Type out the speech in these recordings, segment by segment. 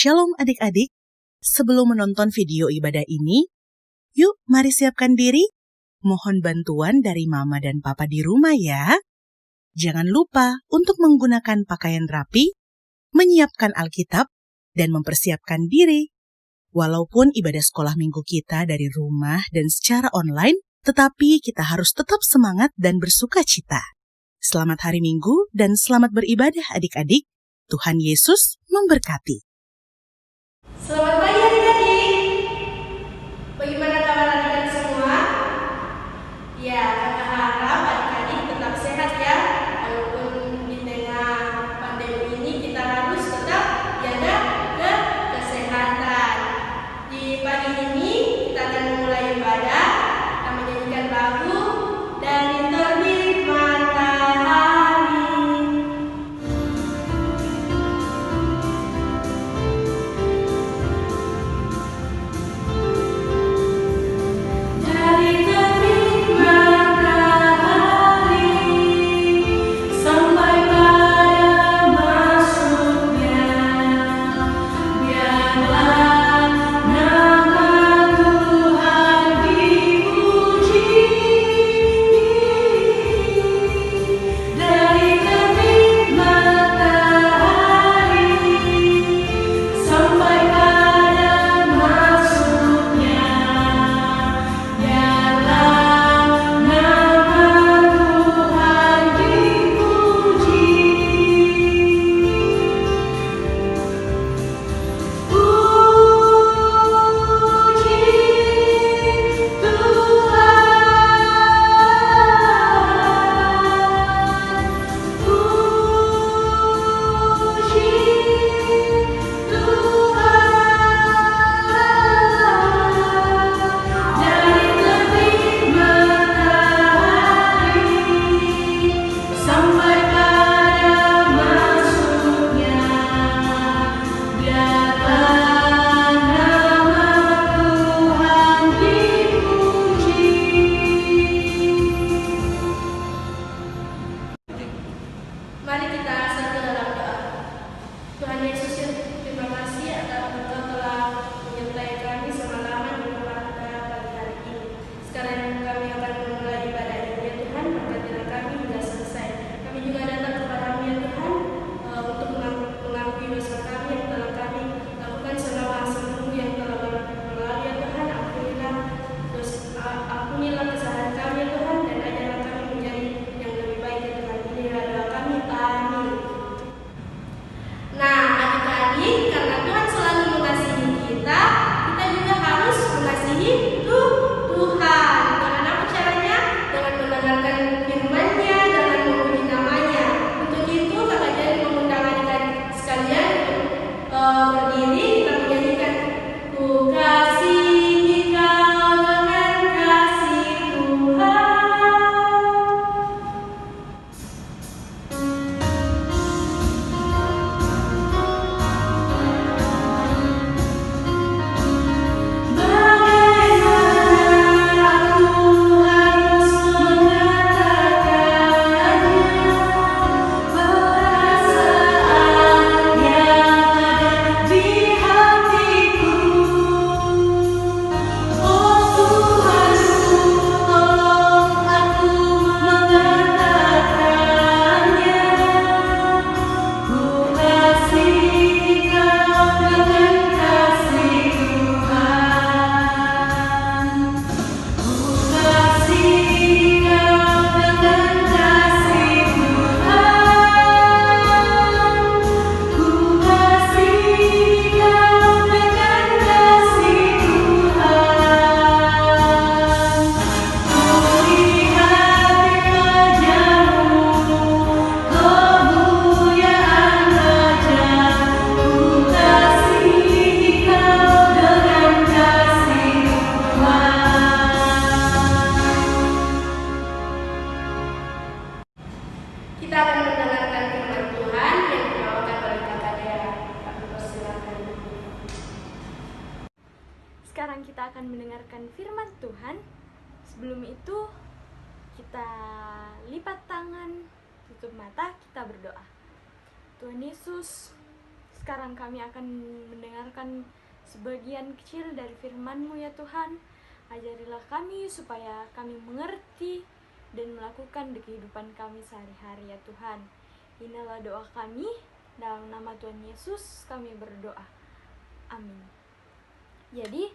Shalom adik-adik, sebelum menonton video ibadah ini, yuk mari siapkan diri. Mohon bantuan dari mama dan papa di rumah ya. Jangan lupa untuk menggunakan pakaian rapi, menyiapkan Alkitab, dan mempersiapkan diri. Walaupun ibadah sekolah minggu kita dari rumah dan secara online, tetapi kita harus tetap semangat dan bersuka cita. Selamat hari Minggu dan selamat beribadah adik-adik. Tuhan Yesus memberkati. Selamat pagi adik-adik. Bagaimana kabar adik-adik semua? Ya, kakak harap adik-adik tetap sehat ya. Walaupun di tengah pandemi ini kita harus tetap jaga kesehatan. Di pagi ini kita akan memulai ibadah. Kita menyanyikan lagu dari Terbit Matahari. Dari terbit matahari sampai pada masuknya, biarlah nama Tuhan dipuji. Dari terbit matahari sampai pada masuknya, biarlah nama Tuhan dipuji. Puji Tuhan. Dari terbit matahari sampai pada masuknya, biarlah nama Tuhan dipuji. Mari kita satu dalam doa. Tuhan Yesus, terima kasih atas Engkau telah menyertai kami semalaman di rumah kita pagi hari ini. Sekarang kami akan memulai ibadah ini ya Tuhan, berkatilah kami hingga selesai. Kami juga datang kepadamu ya Tuhan, untuk mengakui dosa kami yang telah kami lakukan selama seminggu yang telah berlalu ya Tuhan. Ampunilah kesalahan kami ya Tuhan, dan ajarlah kami menjadi yang lebih baik ya Tuhan. Inilah doa kami, amin. Nah adik-adik, karena Tuhan selalu mengasihi kita, kita juga harus mengasihi Tuhan. Dengan apa caranya? Dengan mendengarkan firman-Nya, dengan memuji namanya. Untuk itu kakak jadi mengundang adik-adik sekalian berdiri, kita menyanyikan Ku kasihi kau dengan kasih Tuhan. Bagaimana aku harus mengatakannya, perasaan yang ada di hatiku. Oh Tuhanku, tolong aku mengatakannya. Ku kasihi kau dengan kasih Tuhan. Ku kasihi kau dengan kasih Tuhan. Ku kasihi kau dengan kasih Tuhan. Ku lihat di wajah-Mu kemuliaan Raja. Ku kasihi kau dengan kasih Tuhan. Kita akan mendengarkan firman Tuhan yang dibawakan oleh Kakak Dea. Kami persilakan. Sekarang kita akan mendengarkan firman Tuhan. Sebelum itu, kita lipat tangan, tutup mata, kita berdoa. Tuhan Yesus, sekarang kami akan mendengarkan sebagian kecil dari firman-Mu ya Tuhan. Ajarilah kami supaya kami mengerti dan melakukan di kehidupan kami sehari-hari ya Tuhan. Inilah doa kami, dalam nama Tuhan Yesus kami berdoa. Amin. Jadi,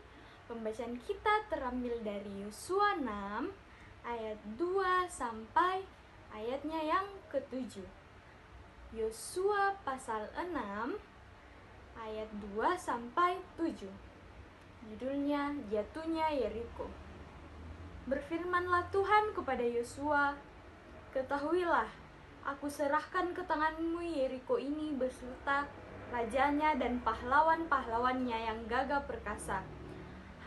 pembacaan kita terambil dari Yosua 6 ayat 2 sampai ayatnya yang ke-7. Yosua pasal 6 ayat 2 sampai 7. Judulnya Jatuhnya Yeriko. Berfirmanlah Tuhan kepada Yosua, "Ketahuilah, aku serahkan ke tanganmu Yeriko ini beserta rajanya dan pahlawan-pahlawannya yang gagah perkasa.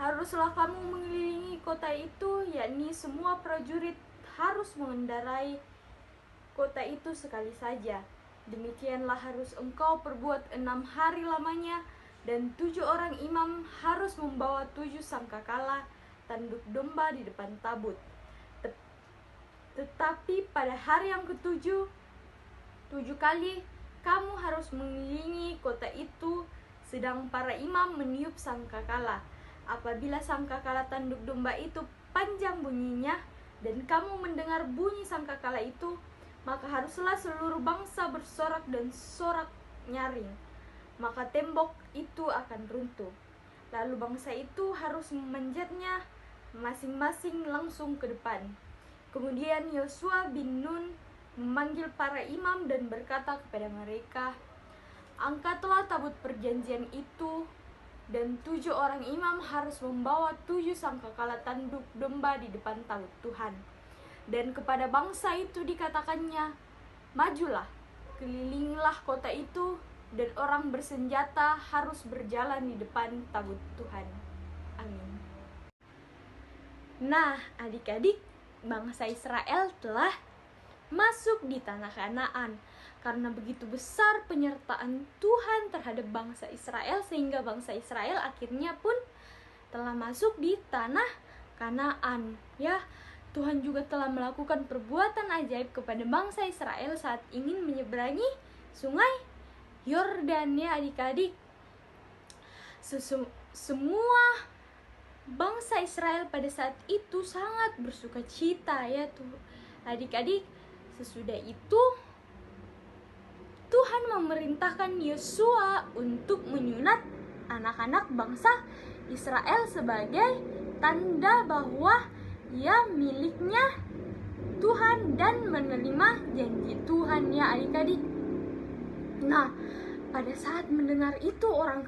Haruslah kamu mengelilingi kota itu, yakni semua prajurit harus mengendarai kota itu sekali saja. Demikianlah harus engkau perbuat 6 hari lamanya, dan 7 orang imam harus membawa 7 sangkakala tanduk domba di depan tabut. Tetapi pada hari yang ke-7, 7 kali kamu harus mengelilingi kota itu, sedang para imam meniup sangkakala. Apabila sangkakala tanduk domba itu panjang bunyinya, dan kamu mendengar bunyi sangkakala itu, maka haruslah seluruh bangsa bersorak dan sorak nyaring. Maka tembok itu akan runtuh. Lalu bangsa itu harus memanjatnya masing-masing langsung ke depan. Kemudian Yosua bin Nun memanggil para imam dan berkata kepada mereka, angkatlah tabut perjanjian itu, dan 7 orang imam harus membawa 7 sangkakala tanduk domba di depan tabut Tuhan. Dan kepada bangsa itu dikatakannya, majulah, kelilingilah kota itu, dan orang bersenjata harus berjalan di depan tabut Tuhan. Amin. Nah, adik-adik, bangsa Israel telah masuk di tanah Kanaan. Karena begitu besar penyertaan Tuhan terhadap bangsa Israel, sehingga bangsa Israel akhirnya pun telah masuk di tanah Kanaan. Ya, Tuhan juga telah melakukan perbuatan ajaib kepada bangsa Israel saat ingin menyeberangi sungai Yordan ya adik-adik. Semua bangsa Israel pada saat itu sangat bersuka cita ya tuh adik-adik. Sesudah itu Tuhan memerintahkan Yosua untuk menyunat anak-anak bangsa Israel sebagai tanda bahwa ia miliknya Tuhan dan menerima janji Tuhan ya adik-adik. Nah, pada saat mendengar itu orang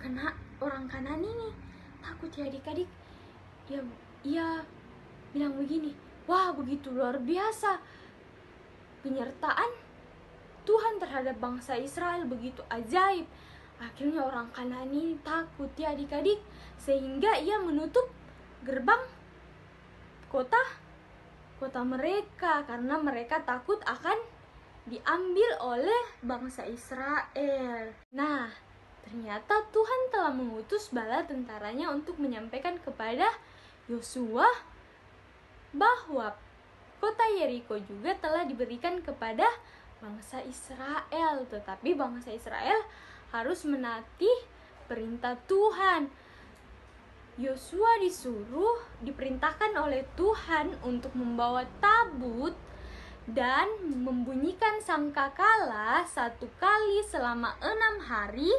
Kanaan ini takut ya adik-adik. Ia bilang begini, wah begitu luar biasa penyertaan Tuhan terhadap bangsa Israel, begitu ajaib. Akhirnya orang Kanaan ini takut ya adik-adik, sehingga ia menutup gerbang kota mereka karena mereka takut akan diambil oleh bangsa Israel. Nah, ternyata Tuhan telah mengutus bala tentaranya untuk menyampaikan kepada Yosua bahwa kota Yeriko juga telah diberikan kepada bangsa Israel, tetapi bangsa Israel harus menaati perintah Tuhan. Yosua diperintahkan oleh Tuhan untuk membawa tabut dan membunyikan sangkakala 1 kali selama 6 hari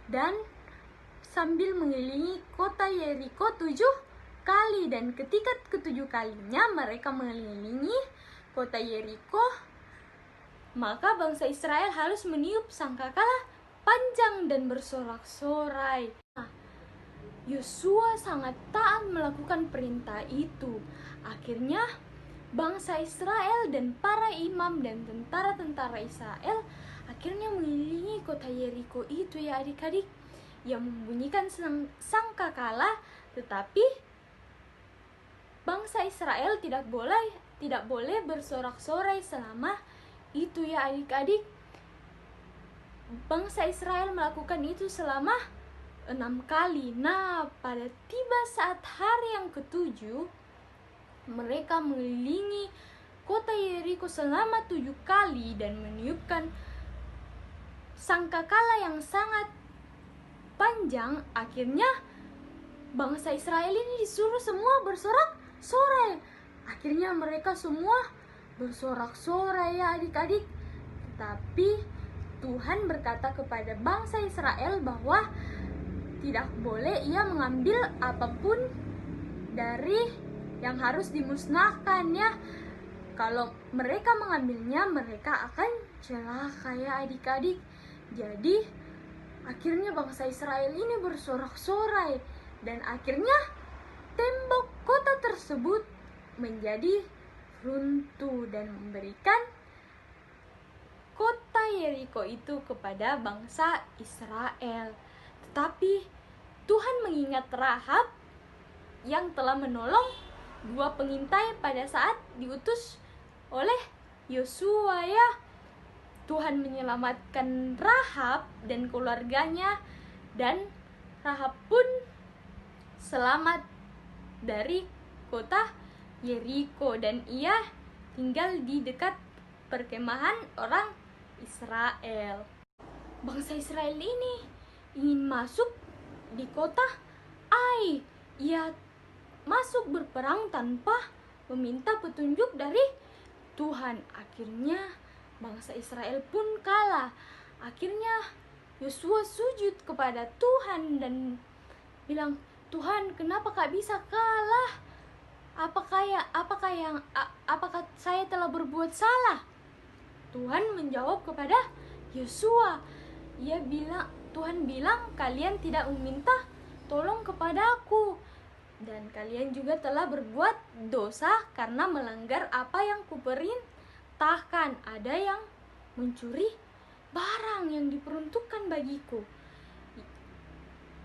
dan sambil mengelilingi kota Yeriko 7 kali. Dan ketika ke-7 kalinya mereka mengelilingi kota Yeriko, maka bangsa Israel harus meniup sangkakala panjang dan bersorak-sorai. Yosua sangat taat melakukan perintah itu. Akhirnya bangsa Israel dan para imam dan tentara-tentara Israel akhirnya mengelilingi kota Yeriko itu ya adik-adik, yang membunyikan sangkakala, tetapi bangsa Israel tidak boleh bersorak-sorai selama itu ya adik-adik. Bangsa Israel melakukan itu selama 6 kali. Nah, pada tiba saat hari yang ke-7, mereka mengelilingi kota Yeriko selama 7 kali dan meniupkan sangkakala yang sangat panjang, akhirnya bangsa Israel ini disuruh semua bersorak-sorai. Akhirnya mereka semua bersorak-sorai ya adik-adik. Tapi Tuhan berkata kepada bangsa Israel bahwa tidak boleh ia mengambil apapun dari yang harus dimusnahkan ya. Kalau mereka mengambilnya, mereka akan celaka ya adik-adik. Jadi akhirnya bangsa Israel ini bersorak-sorai, dan akhirnya tembok kota tersebut menjadi runtuh dan memberikan kota Yeriko itu kepada bangsa Israel. Tetapi Tuhan mengingat Rahab yang telah menolong 2 pengintai pada saat diutus oleh Yosua ya. Tuhan menyelamatkan Rahab dan keluarganya, dan Rahab pun selamat dari kota Yeriko, dan ia tinggal di dekat perkemahan orang Israel. Bangsa Israel ini ingin masuk di kota Ai. Ia masuk berperang tanpa meminta petunjuk dari Tuhan. Akhirnya bangsa Israel pun kalah. Akhirnya Yosua sujud kepada Tuhan dan bilang, Tuhan, kenapa kak bisa kalah? Apakah saya telah berbuat salah? Tuhan menjawab kepada Yosua. Tuhan bilang, kalian tidak meminta tolong kepadaku, dan kalian juga telah berbuat dosa karena melanggar apa yang kuperintahkan. Ada yang mencuri barang yang diperuntukkan bagiku.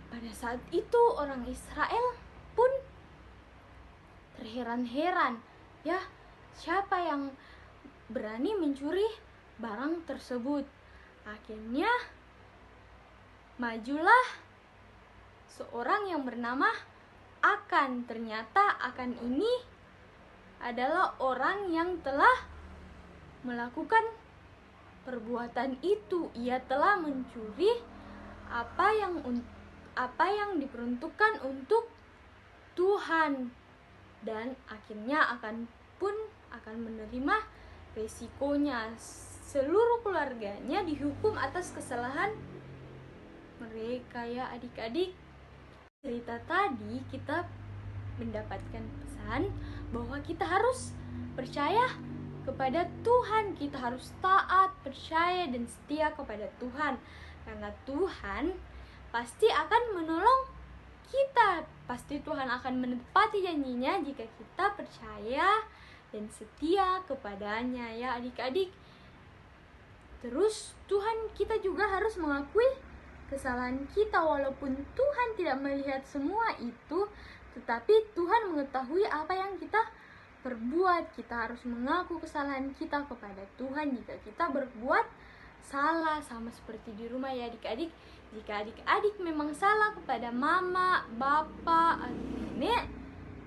Pada saat itu orang Israel pun terheran-heran, ya, siapa yang berani mencuri barang tersebut. Akhirnya majulah seorang yang bernama Akan. Ternyata Akan ini adalah orang yang telah melakukan perbuatan itu. Ia telah mencuri apa yang diperuntukkan untuk Tuhan, dan akhirnya akan menerima resikonya. Seluruh keluarganya dihukum atas kesalahan mereka ya adik-adik. Cerita tadi kita mendapatkan pesan bahwa kita harus percaya kepada Tuhan. Kita harus taat, percaya, dan setia kepada Tuhan, karena Tuhan pasti akan menolong kita. Pasti Tuhan akan menepati janjinya jika kita percaya dan setia kepadanya ya adik-adik. Terus kita juga harus mengakui kesalahan kita, walaupun Tuhan tidak melihat semua itu, tetapi Tuhan mengetahui apa yang kita perbuat. Kita harus mengaku kesalahan kita kepada Tuhan jika kita berbuat salah, sama seperti di rumah ya adik-adik. Jika adik-adik memang salah kepada mama, bapak, nenek,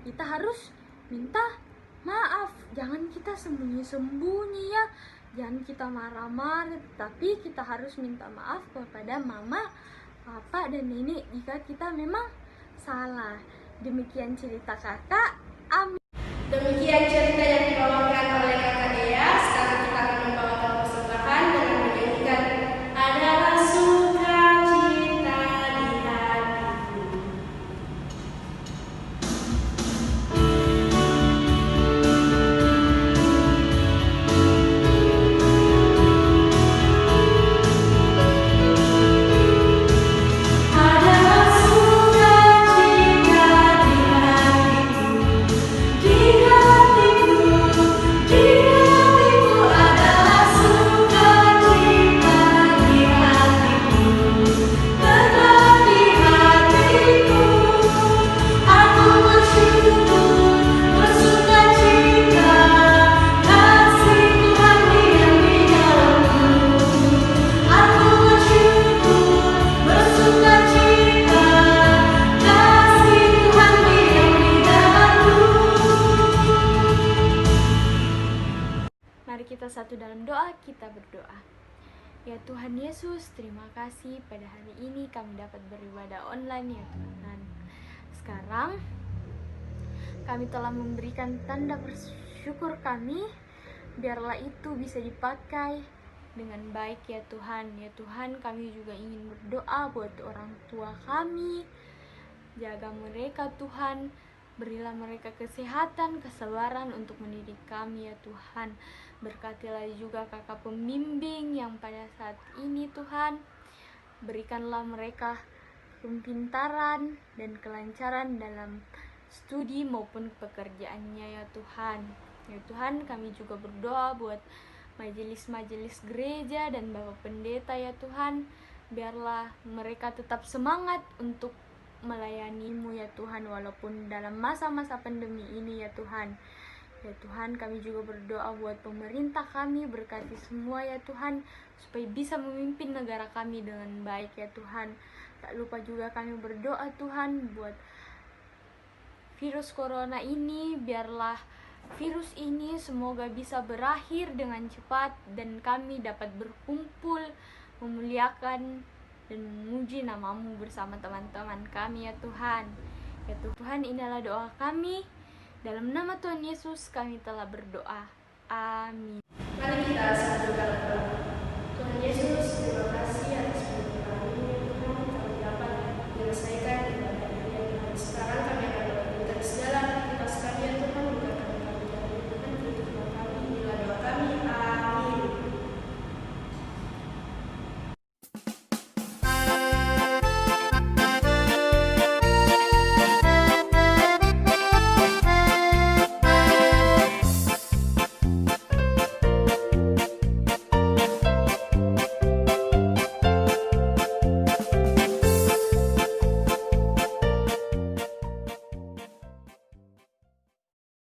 kita harus minta maaf. Jangan kita sembunyi-sembunyi ya. Jangan kita marah-marah, tapi kita harus minta maaf kepada mama, papa, dan nenek jika kita memang salah. Demikian cerita kakak. Amin. Demikian cerita yang dibawakan oleh kakak Dea. Sekarang kita akan membawakan persembahan dengan menyanyikan Adalah Sukacita di Hatiku. Adalah sukacita di hatiku, di hatiku adalah sukacita di hatiku, tetap di hatiku. Aku bersyukur, bersukacita, kasih Tuhan diam di dalamku. Aku bersyukur, bersukacita, kasih Tuhan diam di dalamku. Mari kita satu dalam doa, kita berdoa. Ya Tuhan Yesus, terima kasih pada hari ini kami dapat beribadah online ya Tuhan. Sekarang kami telah memberikan tanda bersyukur kami, biarlah itu bisa dipakai dengan baik ya Tuhan. Ya Tuhan, kami juga ingin berdoa buat orang tua kami. Jaga mereka Tuhan, berilah mereka kesehatan, kesabaran untuk mendidik kami ya Tuhan. Berkatilah juga kakak pembimbing yang pada saat ini Tuhan. Berikanlah mereka kepintaran dan kelancaran dalam studi maupun pekerjaannya ya Tuhan. Ya Tuhan, kami juga berdoa buat majelis-majelis gereja dan Bapak Pendeta ya Tuhan. Biarlah mereka tetap semangat untuk melayani-Mu ya Tuhan, walaupun dalam masa-masa pandemi ini ya Tuhan. Ya Tuhan, kami juga berdoa buat pemerintah kami, berkati semua ya Tuhan, supaya bisa memimpin negara kami dengan baik ya Tuhan. Tak lupa juga kami berdoa Tuhan buat virus corona ini, biarlah virus ini semoga bisa berakhir dengan cepat dan kami dapat berkumpul, memuliakan dan memuji nama-Mu bersama teman-teman kami ya Tuhan. Ya Tuhan, inilah doa kami. Dalam nama Tuhan Yesus kami telah berdoa. Amin. Mari kita